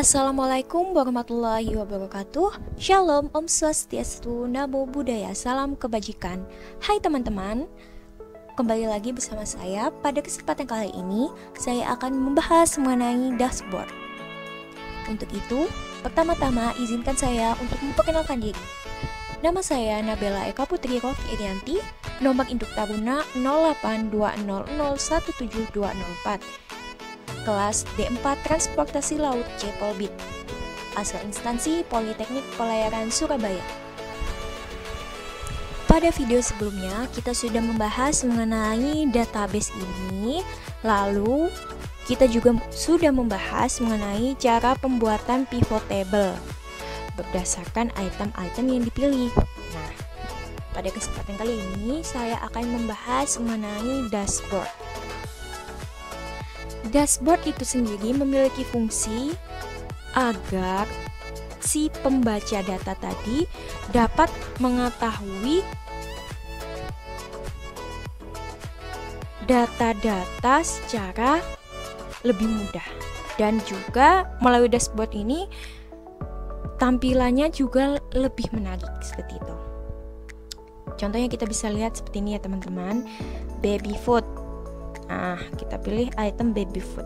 Assalamualaikum warahmatullahi wabarakatuh. Shalom, Om Swastiastu, Namo Buddhaya, salam kebajikan. Hai teman-teman, kembali lagi bersama saya. Pada kesempatan kali ini, saya akan membahas mengenai dashboard. Untuk itu, pertama-tama izinkan saya untuk memperkenalkan diri. Nama saya Nabela Eka Putri Rofi Irianti, nomor induk Taruna 0820017204. Kelas D4 Transportasi Laut C Polbit, asal instansi Politeknik Pelayaran Surabaya. Pada video sebelumnya kita sudah membahas mengenai database ini, lalu kita juga sudah membahas mengenai cara pembuatan pivot table berdasarkan item-item yang dipilih. Nah, pada kesempatan kali ini saya akan membahas mengenai dashboard. Dashboard itu sendiri memiliki fungsi agar si pembaca data tadi dapat mengetahui data-data secara lebih mudah, dan juga melalui dashboard ini tampilannya juga lebih menarik seperti itu. Contohnya kita bisa lihat seperti ini ya teman-teman, baby food. Nah, kita pilih item baby food.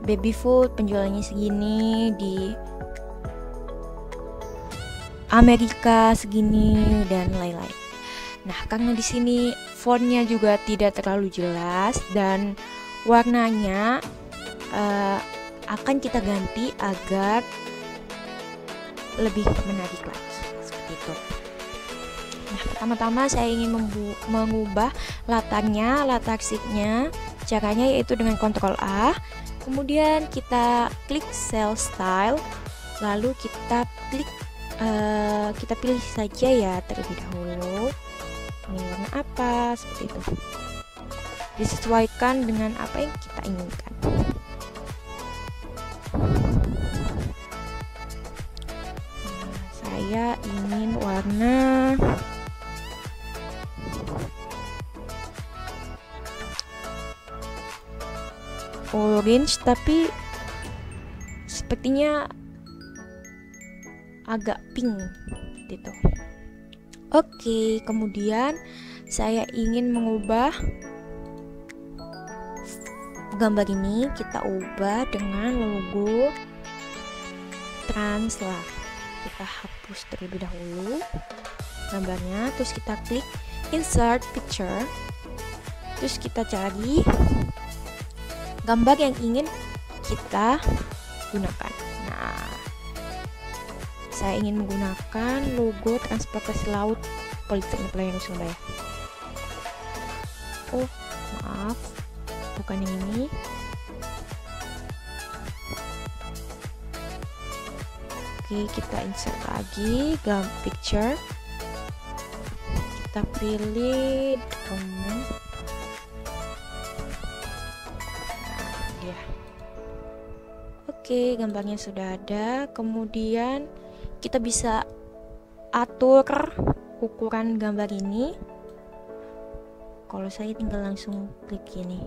Baby food penjualannya segini, di Amerika segini, dan lain-lain. Nah, karena di sini fontnya juga tidak terlalu jelas dan warnanya akan kita ganti agar lebih menarik lagi seperti itu. Nah, pertama-tama saya ingin mengubah latarnya, latar sheetnya. Caranya yaitu dengan Ctrl A. Kemudian kita klik Cell Style. Lalu kita klik, kita pilih saja ya terlebih dahulu. Ini warna apa, seperti itu. Disesuaikan dengan apa yang kita inginkan. Nah, saya ingin warna orange, tapi sepertinya agak pink gitu. Oke, kemudian saya ingin mengubah gambar ini, kita ubah dengan logo Transla. Kita hapus terlebih dahulu gambarnya, terus kita klik Insert Picture, terus kita cari gambar yang ingin kita gunakan. Nah, saya ingin menggunakan logo Transportasi Laut Politeknik Pelayaran Surabaya. Oh, maaf, bukan yang ini. Oke, kita insert lagi picture. Kita pilih document. Oke, gambarnya sudah ada. Kemudian kita bisa atur ukuran gambar ini. Kalau saya tinggal langsung klik ini.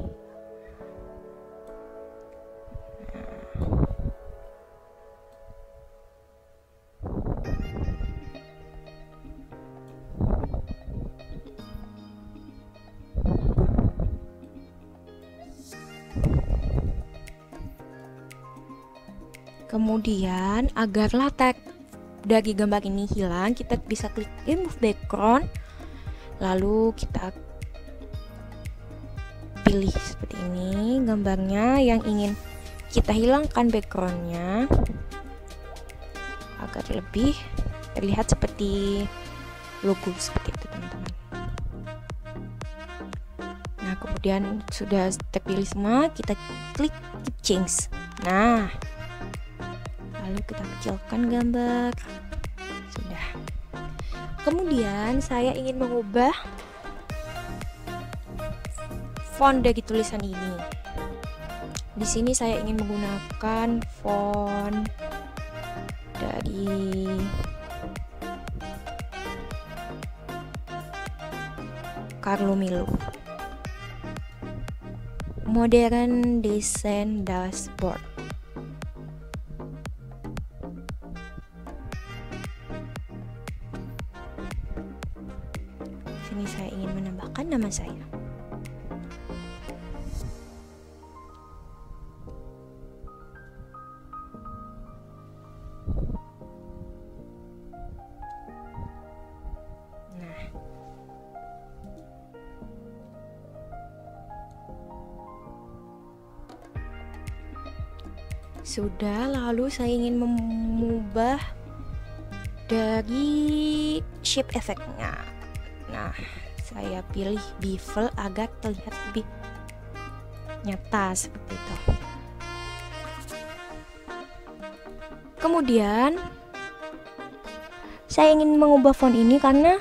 Kemudian agar latar dari gambar ini hilang, kita bisa klik remove background, lalu kita pilih seperti ini gambarnya yang ingin kita hilangkan backgroundnya agar lebih terlihat seperti logo seperti itu teman-teman. Nah, kemudian sudah terpilih semua, kita klik change. Nah, lalu kita kecilkan gambar. Sudah. Kemudian saya ingin mengubah font dari tulisan ini. Di sini saya ingin menggunakan font dari Carlo Milo. Modern Design Dashboard. nama saya. Sudah, lalu saya ingin mengubah dari shape efeknya. Nah, saya pilih bevel agar terlihat lebih nyata seperti itu. Kemudian saya ingin mengubah font ini karena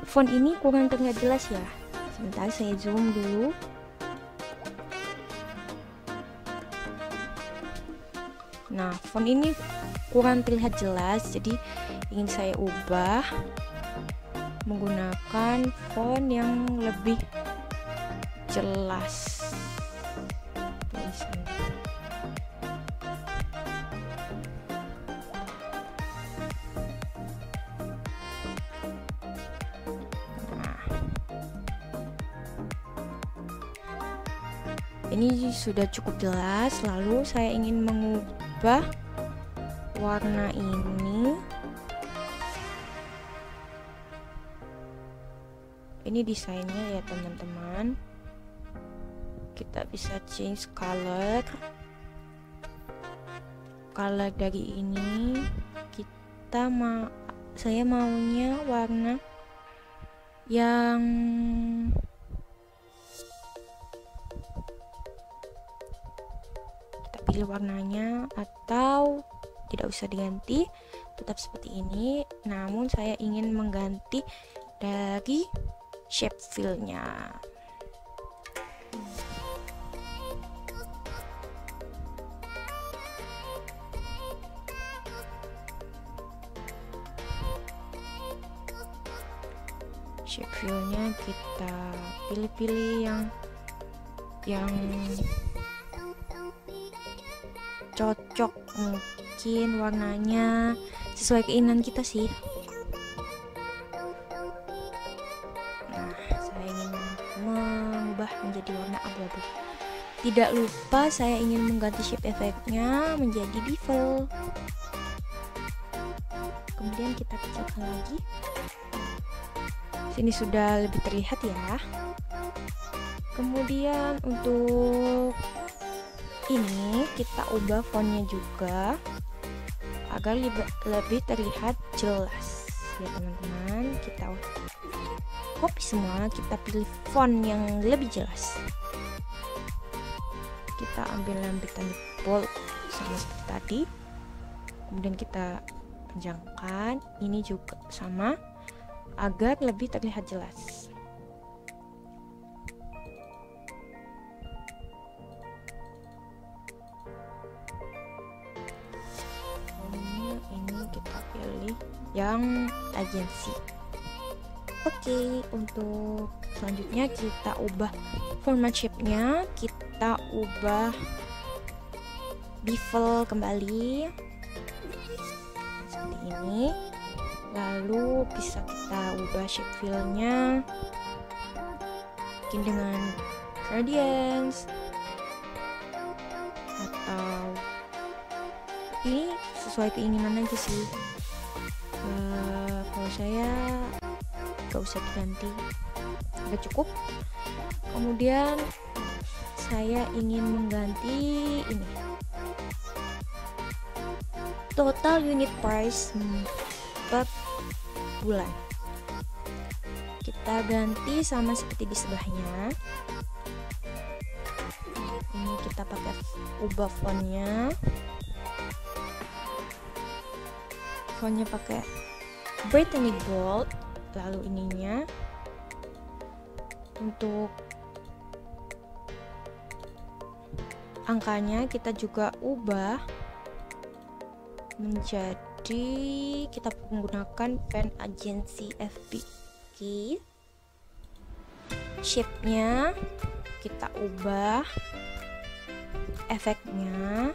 font ini kurang terlihat jelas ya. Sebentar, saya zoom dulu. Nah, font ini kurang terlihat jelas, jadi ingin saya ubah menggunakan font yang lebih jelas. Nah, ini sudah cukup jelas. Lalu saya ingin mengubah warna ini. Ini desainnya ya teman-teman. Kita bisa change color dari ini. Saya maunya warna yang kita pilih warnanya, atau tidak usah diganti, tetap seperti ini. Namun saya ingin mengganti dari shape fill-nya. Shape fill-nya kita pilih-pilih yang cocok, mungkin warnanya sesuai keinginan kita sih. Nah, saya ingin mengubah menjadi warna abu-abu. Tidak lupa saya ingin mengganti shape efeknya menjadi bevel. Kemudian kita kecilkan lagi. Sini sudah lebih terlihat ya. Kemudian untuk ini kita ubah fontnya juga agar lebih terlihat jelas ya teman-teman. Kita copy semua, kita pilih font yang lebih jelas. Kita ambil lampiran bold sama seperti tadi, kemudian kita panjangkan. Ini juga sama agar lebih terlihat jelas. Ini kita pilih yang agensi. Oke, untuk selanjutnya kita ubah format shape-nya, kita ubah bevel kembali seperti ini. Lalu bisa kita ubah shape fill-nya mungkin dengan gradients atau ini sesuai keinginan aja sih. Kalau saya gak usah diganti, udah cukup. Kemudian saya ingin mengganti ini, total unit price per bulan. Kita ganti sama seperti di sebelahnya. Ini kita pakai ubah fontnya. Fontnya pakai Britannic Bold. Lalu ininya untuk angkanya kita juga ubah menjadi, kita menggunakan pen agency FBK. Shape-nya kita ubah, efeknya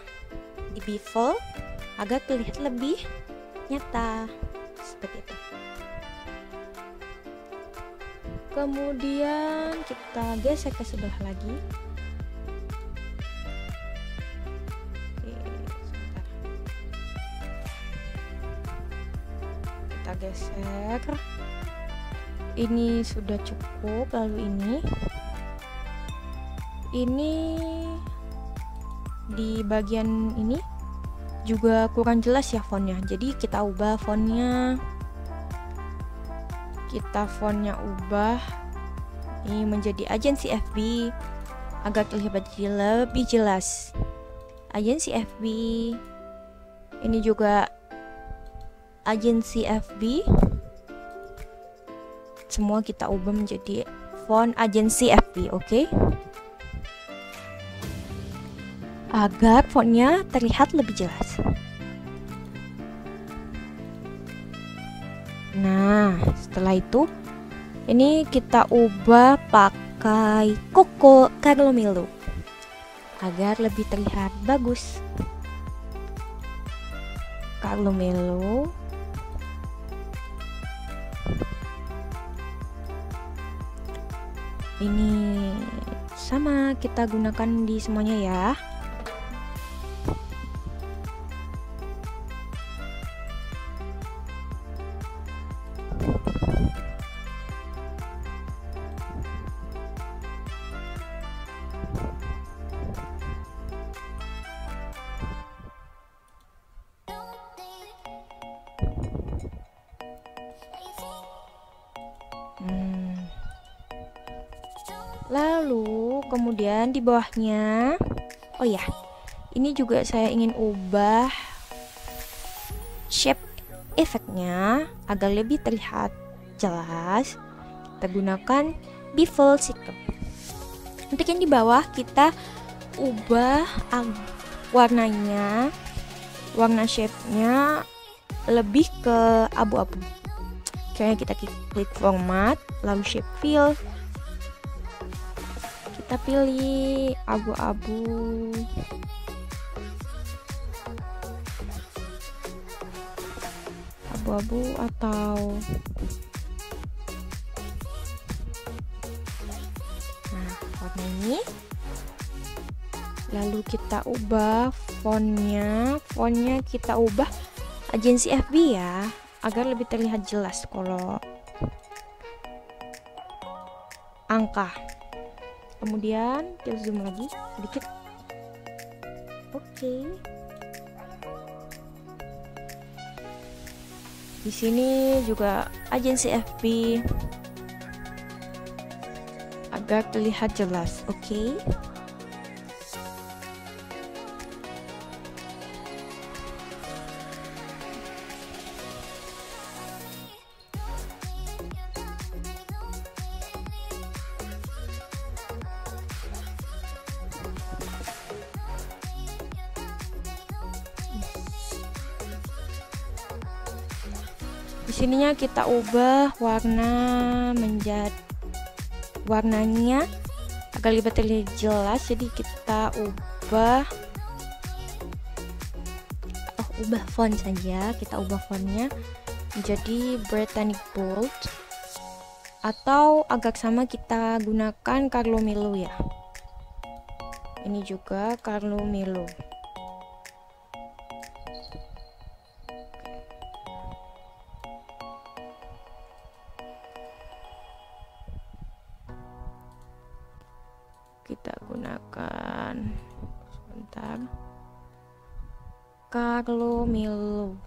di bevel agar terlihat lebih nyata seperti itu. Kemudian kita geser ke sebelah lagi. Oke, sebentar. Kita geser. Ini sudah cukup. Lalu ini di bagian ini juga kurang jelas ya fontnya. Jadi kita ubah fontnya. Kita fontnya ubah ini menjadi agensi FB agar terlihat lebih jelas. Agensi FB. Ini juga agensi FB. Semua kita ubah menjadi font agensi FB, oke? Agar fontnya terlihat lebih jelas. Nah, setelah itu ini kita ubah pakai Coco Carlo Melo agar lebih terlihat bagus. Carlo Melo. Ini sama kita gunakan di semuanya ya. Lalu kemudian di bawahnya, oh ya, ini juga saya ingin ubah shape efeknya agar lebih terlihat jelas. Kita gunakan bevel circle. Untuk yang di bawah kita ubah warnanya, warna shape-nya lebih ke abu-abu. Caranya kita klik format, lalu shape fill. Kita pilih abu-abu. Abu-abu atau warna ini. Lalu kita ubah fontnya kita ubah agensi FB ya, agar lebih terlihat jelas kalau angka. Kemudian kita zoom lagi sedikit. Oke. Di sini juga agensi FB agar terlihat jelas. Oke. Di sininya kita ubah warnanya agar lebih terlihat jelas. Jadi kita ubah font saja. Kita ubah fontnya menjadi Britannic Bold, atau agak sama kita gunakan Carlo Melo ya. Ini juga Carlo Melo. Kita gunakan sebentar Carlo Melo.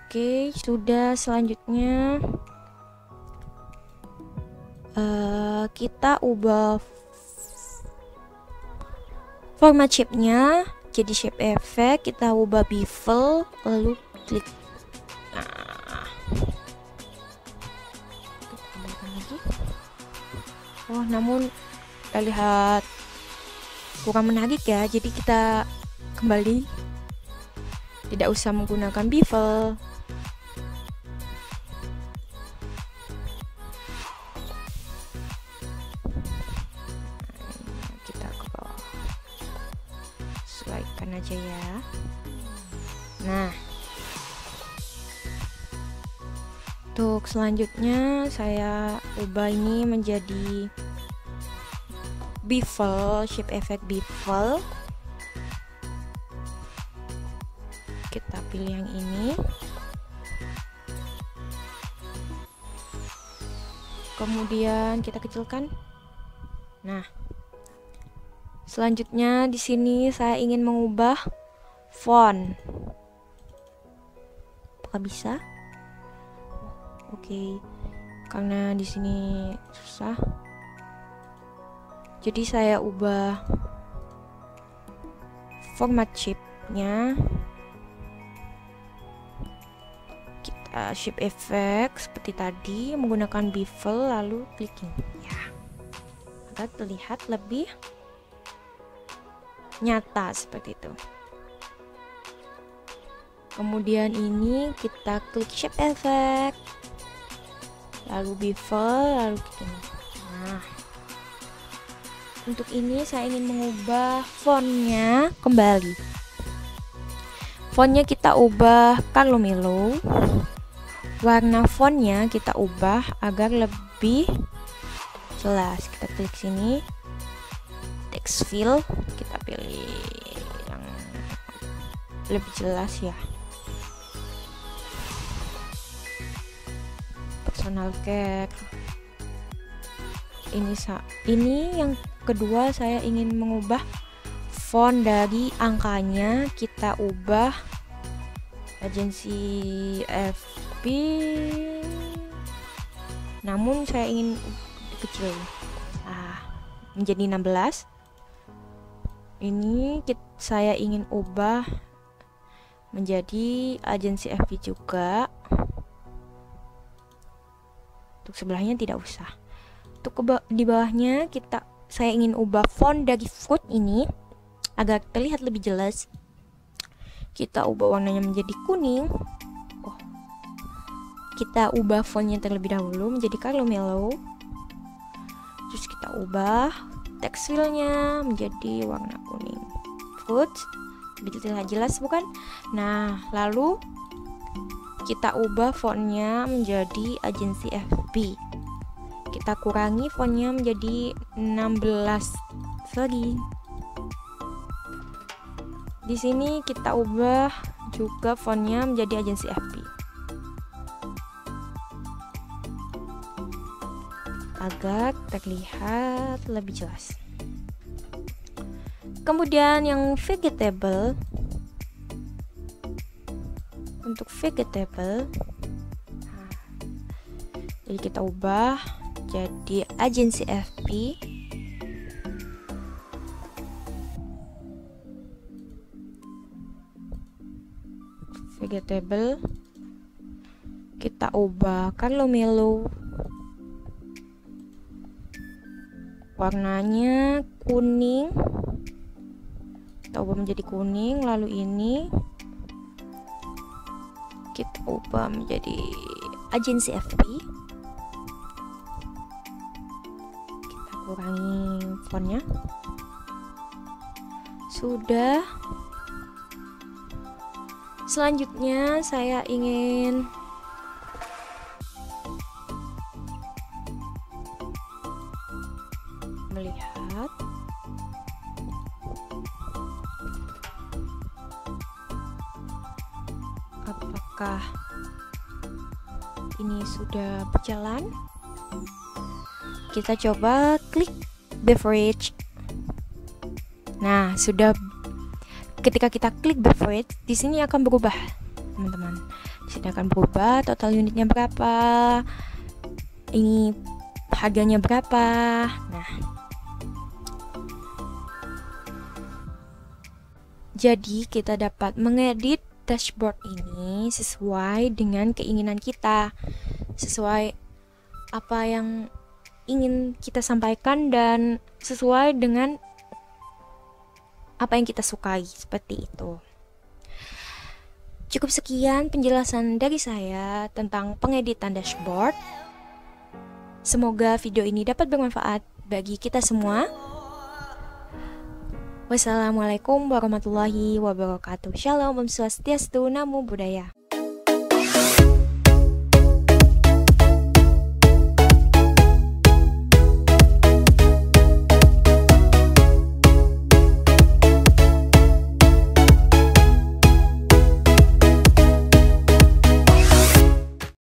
Oke, sudah. Selanjutnya kita ubah format shape-nya jadi shape effect. Kita ubah bevel, lalu klik. Kita tambahkan lagi. Oh, namun terlihat kurang menarik ya. Jadi kita kembali, tidak usah menggunakan bevel. sesuaikan aja ya. Nah, untuk selanjutnya saya ubah ini menjadi bevel, shape effect bevel. Kita pilih yang ini. Kemudian kita kecilkan. Nah, selanjutnya di sini saya ingin mengubah font. Apakah bisa? Oke, karena di sini susah. Jadi saya ubah format shape-nya. Shape effect seperti tadi menggunakan bevel lalu clicking ya, agar terlihat lebih nyata seperti itu. Kemudian ini kita klik shape effect lalu bevel lalu clicking. Nah, untuk ini saya ingin mengubah fontnya kembali. Fontnya kita ubah Carlo Melo. Warna fontnya kita ubah agar lebih jelas. Kita klik sini, text fill, kita pilih yang lebih jelas ya. Personal care. Ini yang kedua, saya ingin mengubah font dari angkanya, kita ubah agensi FB, namun saya ingin kecil, menjadi 16. Ini saya ingin ubah menjadi agensi FB juga. Untuk sebelahnya tidak usah. Untuk di bawahnya saya ingin ubah font dari fruit ini agar terlihat lebih jelas. Kita ubah warnanya menjadi kuning. Kita ubah fontnya terlebih dahulu menjadi Carlo Melo. Terus kita ubah text fill-nya menjadi warna kuning. Fruit, lebih terlihat jelas bukan? Nah, lalu kita ubah fontnya menjadi agensi FB. Kita kurangi fontnya menjadi 16 lagi. Di sini kita ubah juga fontnya menjadi agensi FB agar terlihat lebih jelas. Kemudian yang vegetable, untuk vegetable, jadi kita ubah jadi agensi FB. Vegetable kita ubah Carlo Melo, warnanya kuning, kita ubah menjadi kuning. Lalu ini kita ubah menjadi agensi FB. Kita kurangi fontnya. Sudah. Selanjutnya saya ingin melihat apakah ini sudah berjalan. Kita coba klik beverage. Nah, sudah. Ketika kita klik beverage, di sini akan berubah, teman-teman. Di sini akan berubah total unitnya berapa, ini harganya berapa. Nah, jadi kita dapat mengedit dashboard ini sesuai dengan keinginan kita, sesuai apa yang ingin kita sampaikan dan sesuai dengan apa yang kita sukai, seperti itu. Cukup sekian penjelasan dari saya tentang pengeditan dashboard. Semoga video ini dapat bermanfaat bagi kita semua. Wassalamualaikum warahmatullahi wabarakatuh. Shalom, Om Swastiastu, Namo Buddhaya.